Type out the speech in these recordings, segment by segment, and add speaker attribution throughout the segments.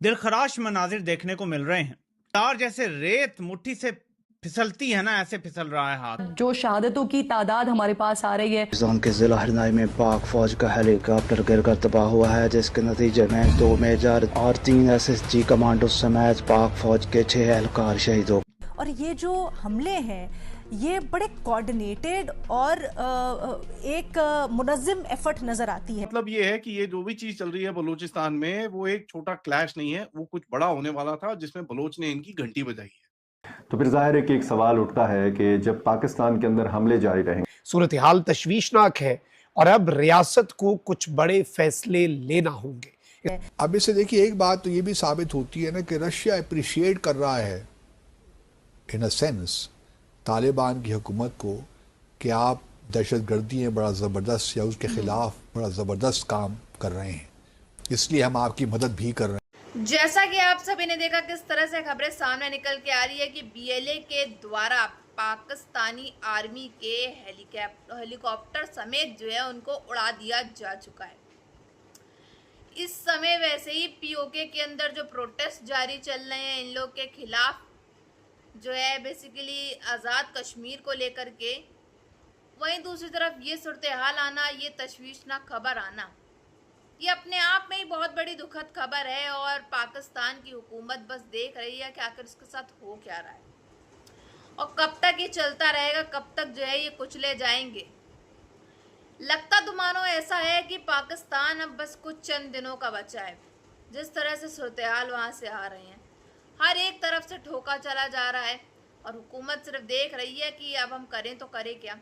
Speaker 1: दिलखराश मनाजिर देखने को मिल रहे हैं। तार जैसे रेत मुट्ठी से फिसलती है ना, ऐसे फिसल रहा है हाथ।
Speaker 2: जो शहादतों की तादाद हमारे पास आ रही है।
Speaker 3: पाकिस्तान के जिला हरनाई में पाक फौज का हेलीकॉप्टर गिरकर तबाह हुआ है, जिसके नतीजे में 2 मेजर और 3 SSG कमांडो समेत पाक फौज के 6 एहलकार शहीद हो।
Speaker 4: और ये जो हमले हैं ये बड़े कोऑर्डिनेटेड और एक मुनज़्ज़म एफर्ट नजर आती है।
Speaker 5: मतलब ये है कि ये जो भी चीज चल रही है बलूचिस्तान में, वो एक छोटा क्लैश नहीं है, वो कुछ बड़ा होने वाला था जिसमें बलोच ने इनकी घंटी बजाई है।
Speaker 6: तो फिर जाहिर है कि एक सवाल उठता है कि जब पाकिस्तान के अंदर हमले जारी रहेंगे,
Speaker 7: सूरत हाल तशवीशनाक है और अब रियासत को कुछ बड़े फैसले लेना होंगे।
Speaker 8: अब इससे देखिए, एक बात तो ये भी साबित होती है ना कि रशिया अप्रिशिएट कर रहा है इन अ सेंस तालिबान की हुकूमत को कि आप दहशत गर्दी में बड़ा ज़बरदस्त या उसके खिलाफ बड़ा ज़बरदस्त काम कर रहे हैं, इसलिए हम आपकी मदद भी कर रहे हैं।
Speaker 9: जैसा कि आप सभी ने देखा किस तरह से खबरें सामने निकल के आ रही है कि BLA के द्वारा पाकिस्तानी आर्मी के हेलीकॉप्टर समेत जो है उनको उड़ा दिया जा चुका है। इस समय वैसे ही POK के अंदर जो प्रोटेस्ट जारी चल रहे हैं इन लोग के खिलाफ, जो है बेसिकली आज़ाद कश्मीर को लेकर के, वहीं दूसरी तरफ ये सूरत हाल आना, ये तशवीशनाक खबर आना, ये अपने आप में ही बहुत बड़ी दुखद खबर है। और पाकिस्तान की हुकूमत बस देख रही है कि आखिर इसके साथ हो क्या रहा है और कब तक ये चलता रहेगा, कब तक जो है ये कुचले जाएंगे। लगता तो मानो ऐसा है कि पाकिस्तान अब बस कुछ चंद दिनों का बचा है। जिस तरह से सूरत हाल वहाँ से आ रहे हैं, हर एक तरफ से ठोका चला जा रहा है और हुकूमत सिर्फ देख रही है कि अब हम करें तो करें क्या।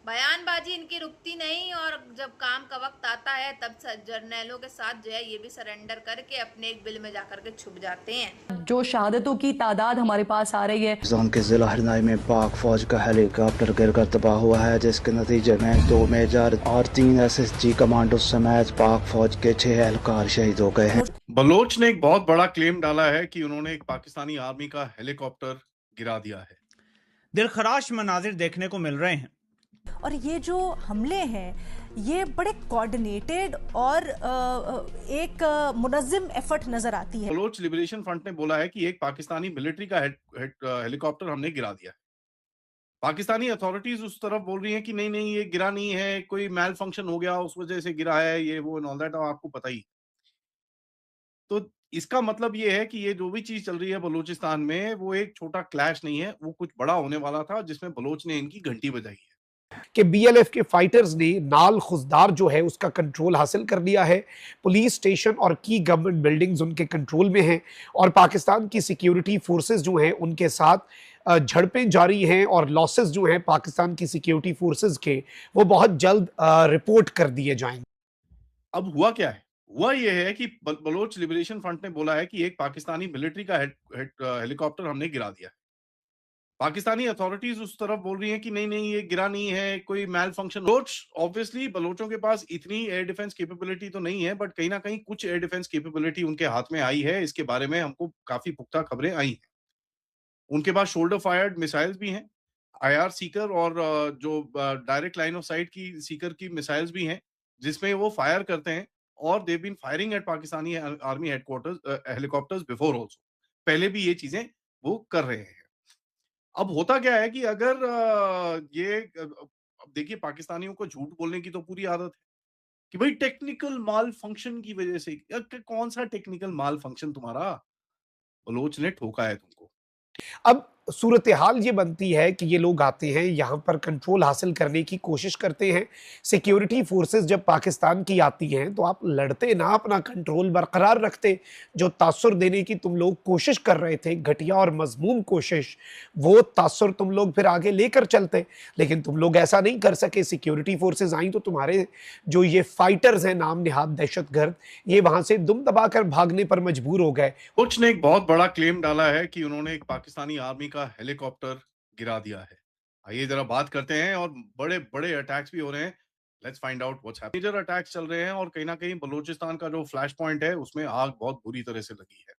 Speaker 9: बयानबाजी इनकी रुकती नहीं और जब काम का वक्त आता है तब जर्नैलों के साथ जो है ये भी सरेंडर करके अपने एक बिल में जाकर के छुप जाते हैं।
Speaker 2: जो शहादतों की तादाद हमारे पास आ रही है।
Speaker 3: पाकिस्तान के जिला हरनाई में पाक फौज का हेलीकॉप्टर गिरकर तबाह हुआ है, जिसके नतीजे में 2 मेजर और 3 SSG कमांडो समेत पाक फौज के 6 एहलकार शहीद हो गए हैं।
Speaker 5: बलोच ने एक बहुत बड़ा क्लेम डाला है कि उन्होंने एक पाकिस्तानी आर्मी का हेलीकॉप्टर गिरा दिया है।
Speaker 1: दिलखराश मनाजिर देखने को मिल रहे हैं।
Speaker 4: और ये जो हमले हैं ये बड़े कोऑर्डिनेटेड और एक मुनज़्ज़म एफर्ट नजर आती है।
Speaker 5: बलोच लिबरेशन फ्रंट ने बोला है कि एक पाकिस्तानी मिलिट्री का हेलीकॉप्टर हमने गिरा दिया है। पाकिस्तानी अथॉरिटीज उस तरफ बोल रही हैं कि नहीं नहीं ये गिरा नहीं है, कोई मैल फंक्शन हो गया उस वजह से गिरा है, ये वो एंड ऑल दैट, आपको पता ही। तो इसका मतलब ये है कि ये जो भी चीज चल रही है बलूचिस्तान में, वो एक छोटा क्लैश नहीं है, वो कुछ बड़ा होने वाला था जिसमें बलोच ने इनकी घंटी बजाई है
Speaker 7: कि BLF के फाइटर्स ने नाल खुजदार जो है उसका कंट्रोल हासिल कर लिया है। पुलिस स्टेशन और की गवर्नमेंट बिल्डिंग्स उनके कंट्रोल में हैं और पाकिस्तान की सिक्योरिटी फोर्सेस जो हैं उनके साथ झड़पें जारी हैं और लॉसेस जो हैं पाकिस्तान की सिक्योरिटी फोर्सेस के, वो बहुत जल्द रिपोर्ट कर दिए जाएंगे।
Speaker 5: अब हुआ क्या है? हुआ ये है कि बलोच लिबरेशन फ्रंट ने बोला है कि एक पाकिस्तानी मिलिट्री का हेलीकॉप्टर हमने गिरा दिया है। पाकिस्तानी अथॉरिटीज उस तरफ बोल रही हैं कि नहीं नहीं ये गिरा नहीं है, कोई मैल फंक्शन। बलोच ऑब्वियसली, बलोचों के पास इतनी एयर डिफेंस कैपेबिलिटी तो नहीं है, बट कहीं ना कहीं कुछ एयर डिफेंस कैपेबिलिटी उनके हाथ में आई है। इसके बारे में हमको काफी पुख्ता खबरें आई हैं। उनके पास शोल्डर फायर्ड मिसाइल्स भी हैं, IR सीकर और जो डायरेक्ट लाइन ऑफ साइट की सीकर की मिसाइल्स भी हैं, जिसमें वो फायर करते हैं। और they been firing at Pakistani army headquarters helicopters before also. पहले भी ये चीजें वो कर रहे हैं। अब होता क्या है कि अगर अब देखिए, पाकिस्तानियों को झूठ बोलने की तो पूरी आदत है कि भाई टेक्निकल माल फंक्शन की वजह से। कौन सा टेक्निकल माल फंक्शन तुम्हारा? बलोच ने ठोका है तुमको।
Speaker 7: अब सूरत हाल ये बनती है कि ये लोग आते हैं यहाँ पर कंट्रोल हासिल करने की कोशिश करते हैं। सिक्योरिटी फोर्सेस जब पाकिस्तान की आती हैं तो आप लड़ते ना, अपना कंट्रोल बरकरार रखते। जो तासुर देने की तुम लोग कोशिश कर रहे थे, घटिया और मजमूम कोशिश, वो तासुर तुम लोग फिर आगे लेकर चलते, लेकिन तुम लोग ऐसा नहीं कर सके। सिक्योरिटी फोर्सेस आई तो तुम्हारे जो ये फाइटर्स हैं नाम निहाद दहशतगर्द, ये वहां से दुम दबाकर भागने पर मजबूर हो गए।
Speaker 5: कुछ ने एक बहुत बड़ा क्लेम डाला है कि उन्होंने एक पाकिस्तानी आर्मी का हेलीकॉप्टर गिरा दिया है। आइए जरा बात करते हैं, और बड़े बड़े अटैक्स भी हो रहे हैं। Let's find out what's happening. Major attacks चल रहे हैं और कहीं ना कहीं बलूचिस्तान का जो फ्लैश पॉइंट है उसमें आग बहुत बुरी तरह से लगी है।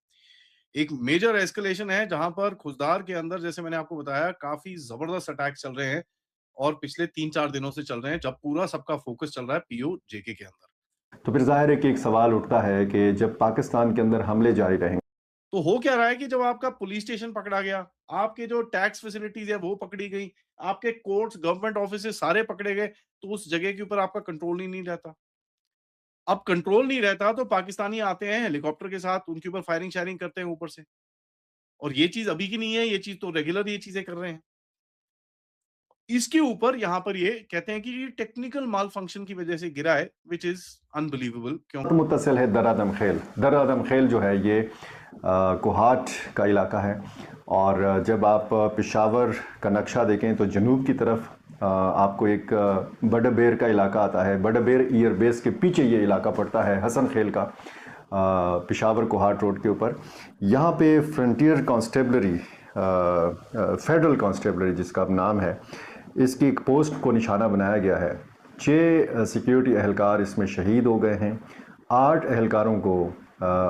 Speaker 5: एक मेजर एस्केलेशन है जहां पर खुजदार के अंदर, जैसे मैंने आपको बताया, काफी जबरदस्त अटैक चल रहे हैं और पिछले 3-4 दिनों से चल रहे हैं, जब पूरा सबका फोकस चल रहा है POJK के अंदर।
Speaker 6: तो फिर जाहिर है कि एक सवाल उठता है कि जब पाकिस्तान के अंदर हमले जारी रहेंगे
Speaker 5: तो हो क्या रहा है कि जब आपका पुलिस स्टेशन पकड़ा गया, आपके जो टैक्स फैसिलिटीज है वो पकड़ी गई, आपके कोर्ट्स, गवर्नमेंट ऑफिसेस सारे पकड़े गए, तो उस जगह के ऊपर आपका कंट्रोल ही नहीं रहता। अब कंट्रोल नहीं रहता तो पाकिस्तानी आते हैं हेलीकॉप्टर के साथ, उनके ऊपर फायरिंग शायरिंग करते हैं ऊपर से। और ये चीज अभी की नहीं है, ये चीज तो रेगुलर ये चीजें कर रहे हैं। इसके ऊपर यहाँ पर ये कहते हैं कि ये टेक्निकल माल फंक्शन की वजह से गिरा है, विच इज अनबिलीवेबल। क्यों?
Speaker 6: मुत्तसिल है दर आदम खेल। दर आदम खेल जो है ये कोहाट का इलाका है, और जब आप पेशावर का नक्शा देखें तो जनूब की तरफ आपको एक बडबेर का इलाका आता है। बडबेर एयर बेस के पीछे ये इलाका पड़ता है, हसन खेल का, पेशावर कोहाट रोड के ऊपर। यहाँ पे फ्रंटियर कांस्टेबलरी, फेडरल कांस्टेबलरी जिसका अब नाम है, इसकी एक पोस्ट को निशाना बनाया गया है। 6 सिक्योरिटी अहलकार इसमें शहीद हो गए हैं। 8 अहलकारों को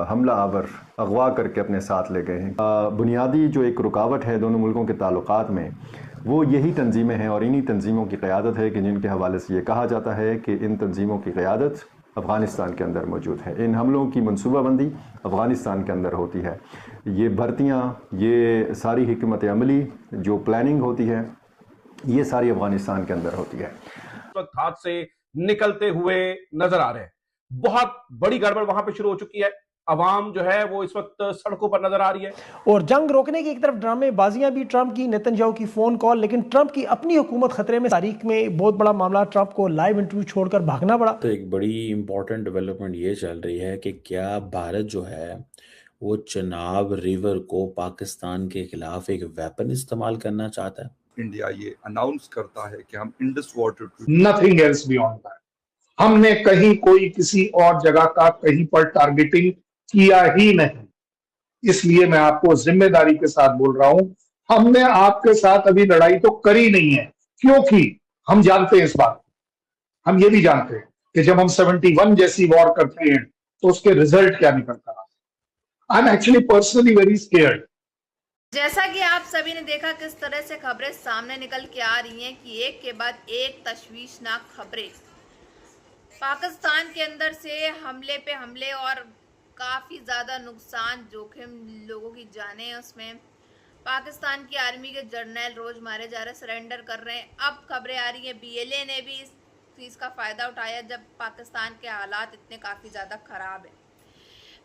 Speaker 6: हमला आवर अगवा करके अपने साथ ले गए हैं। बुनियादी जो एक रुकावट है दोनों मुल्कों के ताल्लुकात में, वो यही तंजीमें हैं और इन्हीं तंजीमों की क़यादत है कि जिनके हवाले से ये कहा जाता है कि इन तंजीमों की क़यादत अफ़गानिस्तान के अंदर मौजूद है। इन हमलों की मनसूबाबंदी अफ़गानिस्तान के अंदर होती है। ये भर्तियाँ, ये सारी हिकमत अमली जो प्लानिंग होती है, ये सारी अफ़गानिस्तान के अंदर होती है।
Speaker 10: इस वक्त हाथ से निकलते हुए नजर आ रहे हैं। बहुत बड़ी गड़बड़ वहां पे शुरू हो चुकी है। अवाम जो है वो इस वक्त सड़कों पर नजर आ रही है।
Speaker 11: और जंग रोकने की एक तरफ ड्रामेबाजियां भी, ट्रंप की, नेतन्याहू की फोन कॉल, लेकिन ट्रंप की अपनी हुकूमत खतरे में। तारीख में बहुत बड़ा मामला, ट्रंप को लाइव इंटरव्यू छोड़कर भागना पड़ा।
Speaker 12: तो एक बड़ी इंपॉर्टेंट डेवलपमेंट ये चल रही है कि क्या भारत जो है वो चनाब रिवर को पाकिस्तान के खिलाफ एक वेपन इस्तेमाल करना चाहता है।
Speaker 13: इंडिया ये अनाउंस करता है कि हम Indus water,
Speaker 14: nothing else beyond that. हमने कहीं कोई किसी और जगह का कहीं पर टारगेटिंग किया ही नहीं। इसलिए मैं आपको जिम्मेदारी के साथ बोल रहा हूं, हमने आपके साथ अभी लड़ाई तो करी नहीं है, क्योंकि हम जानते हैं इस बात। हम ये भी जानते हैं कि जब हम 71 जैसी वॉर करते हैं तो उसके रिजल्ट क्या निकलता है। I am actually personally very scared.
Speaker 9: जैसा कि आप सभी ने देखा किस तरह से खबरें सामने निकल के आ रही हैं कि एक के बाद एक तशवीशनाक खबरें पाकिस्तान के अंदर से हमले पे हमले और काफ़ी ज़्यादा नुकसान, जोखिम, लोगों की जानें उसमें। पाकिस्तान की आर्मी के जर्नल रोज़ मारे जा रहे, सरेंडर कर रहे हैं। अब खबरें आ रही हैं बीएलए ने भी इस चीज़ का फ़ायदा उठाया जब पाकिस्तान के हालात इतने काफ़ी ज़्यादा ख़राब है।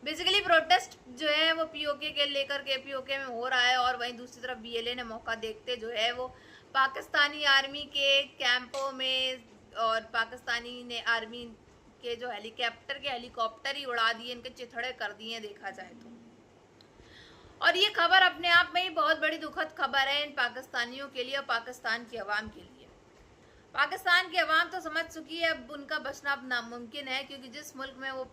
Speaker 9: बेसिकली प्रोटेस्ट जो है वो पीओके के लेकर के पीओके में हो रहा है, और वहीं दूसरी तरफ बीएलए ने मौका देखते जो है वो पाकिस्तानी आर्मी के कैंपों में और पाकिस्तानी ने आर्मी के जो हेलीकॉप्टर ही उड़ा दिए, इनके चिथड़े कर दिए देखा जाए तो। और ये खबर अपने आप में ही बहुत बड़ी दुखद खबर है इन पाकिस्तानियों के लिए और पाकिस्तान की आवाम के लिए। पाकिस्तान की आवाम तो समझ चुकी है अब उनका बचना अब नामुमकिन है, क्योंकि जिस मुल्क में वो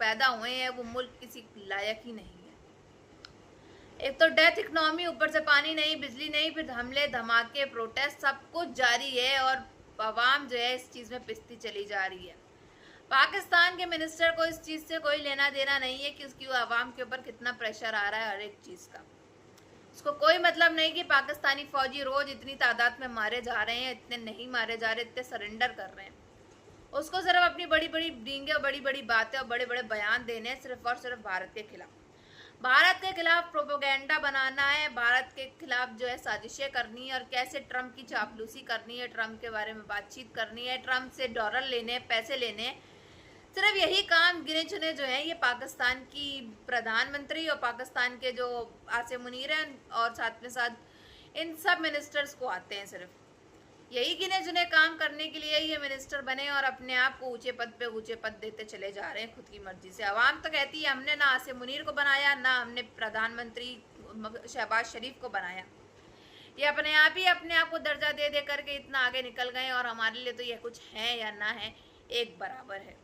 Speaker 9: पैदा हुए हैं वो मुल्क किसी लायक ही नहीं है। एक तो डेथ इकनॉमी, ऊपर से पानी नहीं, बिजली नहीं, फिर हमले, धमाके, प्रोटेस्ट, सब कुछ जारी है और आवाम जो है इस चीज़ में पिसती चली जा रही है। पाकिस्तान के मिनिस्टर को इस चीज़ से कोई लेना देना नहीं है कि उसकी आवाम के ऊपर कितना प्रेशर आ रहा है हर एक चीज़ का। उसको कोई मतलब नहीं कि पाकिस्तानी फौजी रोज़ इतनी तादाद में मारे जा रहे हैं, इतने नहीं मारे जा रहे, इतने सरेंडर कर रहे हैं। उसको सिर्फ अपनी बड़ी बड़ी डींगे और बड़ी बड़ी बातें और बड़े बड़े बयान देने हैं, सिर्फ और सिर्फ भारत के खिलाफ। भारत के खिलाफ प्रोपेगेंडा बनाना है, भारत के खिलाफ जो है साजिशें करनी है और कैसे ट्रंप की चापलूसी करनी है, ट्रंप के बारे में बातचीत करनी है, ट्रंप से डॉलर लेने, पैसे लेने। सिर्फ यही काम गिने चुने जो हैं ये पाकिस्तान की प्रधानमंत्री और पाकिस्तान के जो आसिम मुनीर हैं और साथ में साथ इन सब मिनिस्टर्स को आते हैं। सिर्फ यही गिने चुने काम करने के लिए ये मिनिस्टर बने और अपने आप को ऊंचे पद पे ऊंचे पद देते चले जा रहे हैं खुद की मर्जी से। अवाम तो कहती है हमने ना आसिम मुनीर को बनाया, ना हमने प्रधानमंत्री शहबाज शरीफ को बनाया। ये अपने आप ही अपने आप को दर्जा दे दे करके इतना आगे निकल गए और हमारे लिए तो ये कुछ है या ना है एक बराबर है।